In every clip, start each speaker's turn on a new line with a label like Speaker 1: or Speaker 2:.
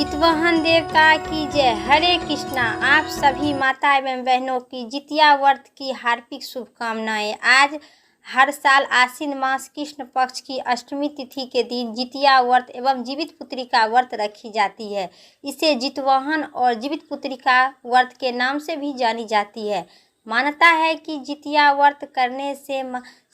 Speaker 1: जितवाहन देवता की जय। हरे कृष्णा। आप सभी माता एवं बहनों की जितिया व्रत की हार्दिक शुभकामनाएं। आज हर साल आश्विन मास कृष्ण पक्ष की अष्टमी तिथि के दिन जितिया व्रत एवं जीवित पुत्रिका व्रत रखी जाती है। इसे जितवाहन और जीवित पुत्रिका व्रत के नाम से भी जानी जाती है। मान्यता है कि जितिया व्रत करने से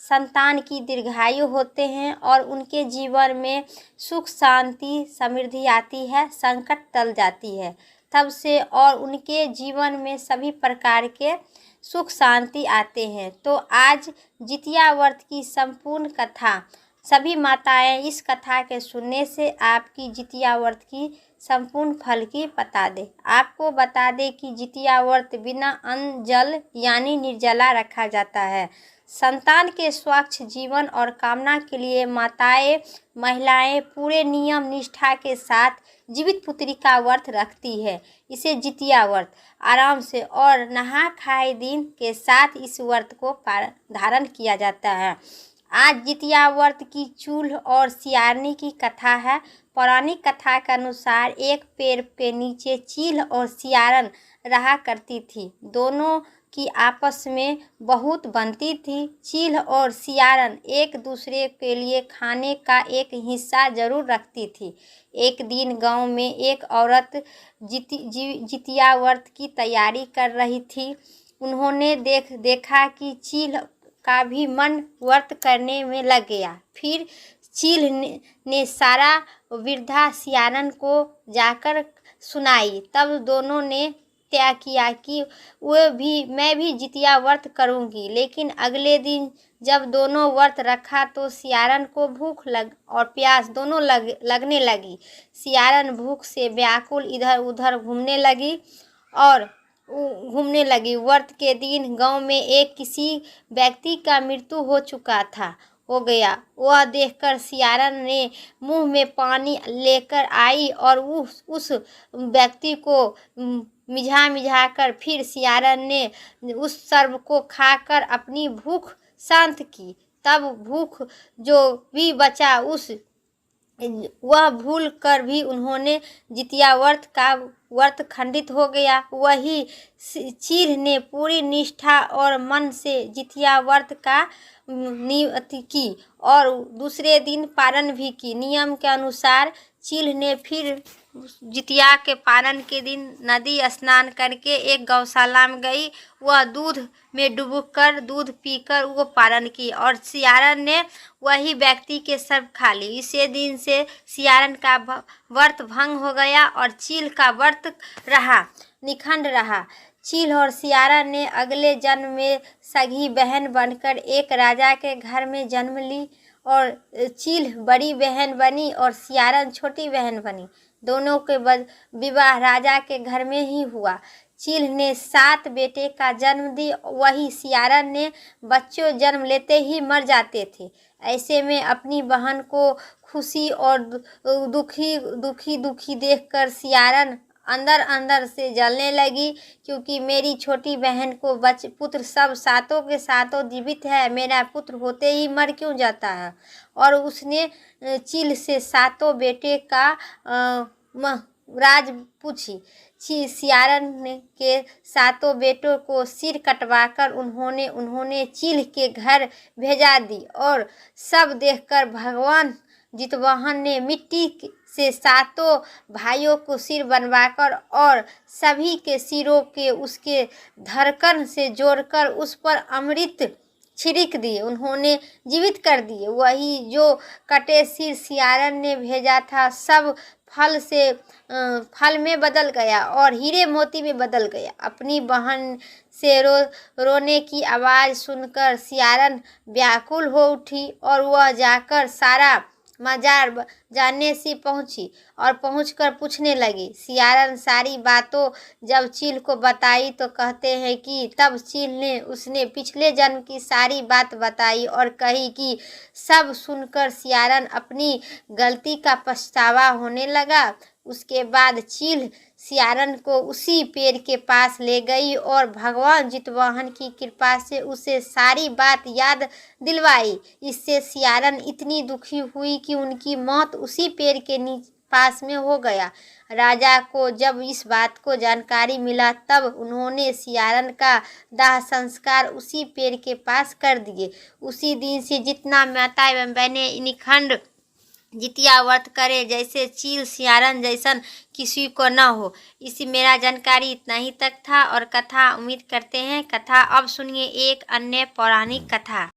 Speaker 1: संतान की दीर्घायु होते हैं और उनके जीवन में सुख शांति समृद्धि आती है, संकट टल जाती है तब से और उनके जीवन में सभी प्रकार के सुख शांति आते हैं। तो आज जितिया व्रत की संपूर्ण कथा सभी माताएं इस कथा के सुनने से आपकी जितिया व्रत की संपूर्ण फल की बता दे। आपको बता दे कि जितिया व्रत बिना अन्न जल यानी निर्जला रखा जाता है। संतान के स्वच्छ जीवन और कामना के लिए माताएं महिलाएं पूरे नियम निष्ठा के साथ जीवित पुत्रिका व्रत रखती है। इसे जितिया व्रत आराम से और नहा खाए दिन के साथ इस व्रत को धारण किया जाता है। आज जितिया व्रत की चूल्ह और सियारनी की कथा है। पौराणिक कथा के अनुसार एक पेड़ के नीचे चील और सियारन रहा करती थी। दोनों की आपस में बहुत बनती थी। चील और सियारन एक दूसरे के लिए खाने का एक हिस्सा जरूर रखती थी। एक दिन गांव में एक औरत जितिया व्रत की तैयारी कर रही थी। उन्होंने देखा कि चील का भी मन व्रत करने में लग गया। फिर चील ने सारा वृद्धा सियारन को जाकर सुनाई। तब दोनों ने तय किया कि मैं भी जितिया व्रत करूंगी। लेकिन अगले दिन जब दोनों व्रत रखा तो सियारन को भूख और प्यास दोनों लगने लगी। सियारन भूख से व्याकुल इधर उधर घूमने लगी। व्रत के दिन गांव में एक किसी व्यक्ति का मृत्यु हो गया। वह देखकर सियारन ने मुंह में पानी लेकर आई और उस व्यक्ति को मिझा कर फिर सियारन ने उस सर्व को खाकर अपनी भूख शांत की। तब भूख जो भी बचा वह भूल कर भी उन्होंने जितिया व्रत खंडित हो गया। वही चील ने पूरी निष्ठा और मन से जितिया व्रत का नियति की और दूसरे दिन पारण भी की। नियम के अनुसार चील ने फिर जितिया के पारण के दिन नदी स्नान करके एक गौशाला में गई। वह दूध में डूबकर दूध पीकर वो पारण की और सियारन ने वही व्यक्ति के सब खा ली। इसी दिन से सियारन का व्रत भंग हो गया और चील का व्रत निखंड रहा। चील और सियारन ने अगले जन्म में सगी बहन बनकर एक राजा के घर में जन्म ली और चील बड़ी बहन बनी और सियारन छोटी बहन बनी। दोनों के विवाह राजा के घर में ही हुआ। चील ने 7 बेटे का जन्म दी। वही सियारन ने बच्चों जन्म लेते ही मर जाते थे। ऐसे में अपनी बहन को खुशी और दुखी देखकर सियारन अंदर अंदर से जलने लगी, क्योंकि मेरी छोटी बहन को पुत्र सब सातों के सातों जीवित है, मेरा पुत्र होते ही मर क्यों जाता है। और उसने चील से 7 बेटे का राज पूछी। सियारन के 7 बेटों को सिर कटवाकर उन्होंने चील के घर भेजा दी और सब देखकर भगवान जितवाहन ने मिट्टी से 7 भाइयों को सिर बनवाकर और सभी के सिरों के उसके धड़कन से जोड़कर उस पर अमृत छिड़क दिए। उन्होंने जीवित कर दिए। वही जो कटे सिर सियारन ने भेजा था सब फल में बदल गया और हीरे मोती में बदल गया। अपनी बहन से रोने की आवाज़ सुनकर सियारन व्याकुल हो उठी और वह जाकर सारा मजार जानने से पहुंची और पहुंचकर पूछने लगी। सियारन सारी बातों जब चील को बताई तो कहते हैं कि तब चील ने उसने पिछले जन्म की सारी बात बताई और कही कि सब सुनकर सियारन अपनी गलती का पछतावा होने लगा। उसके बाद चील सियारन को उसी पेड़ के पास ले गई और भगवान जितवाहन की कृपा से उसे सारी बात याद दिलवाई। इससे सियारन इतनी दुखी हुई कि उनकी मौत उसी पेड़ के पास में हो गया। राजा को जब इस बात को जानकारी मिला तब उन्होंने सियारन का दाह संस्कार उसी पेड़ के पास कर दिए। उसी दिन से जितना माता एवं बहनें निखंड जितिया व्रत करे, जैसे चील सियारन जैसन किसी को न हो। इसी मेरा जानकारी इतना ही तक था और कथा उम्मीद करते हैं कथा अब सुनिए एक अन्य पौराणिक कथा।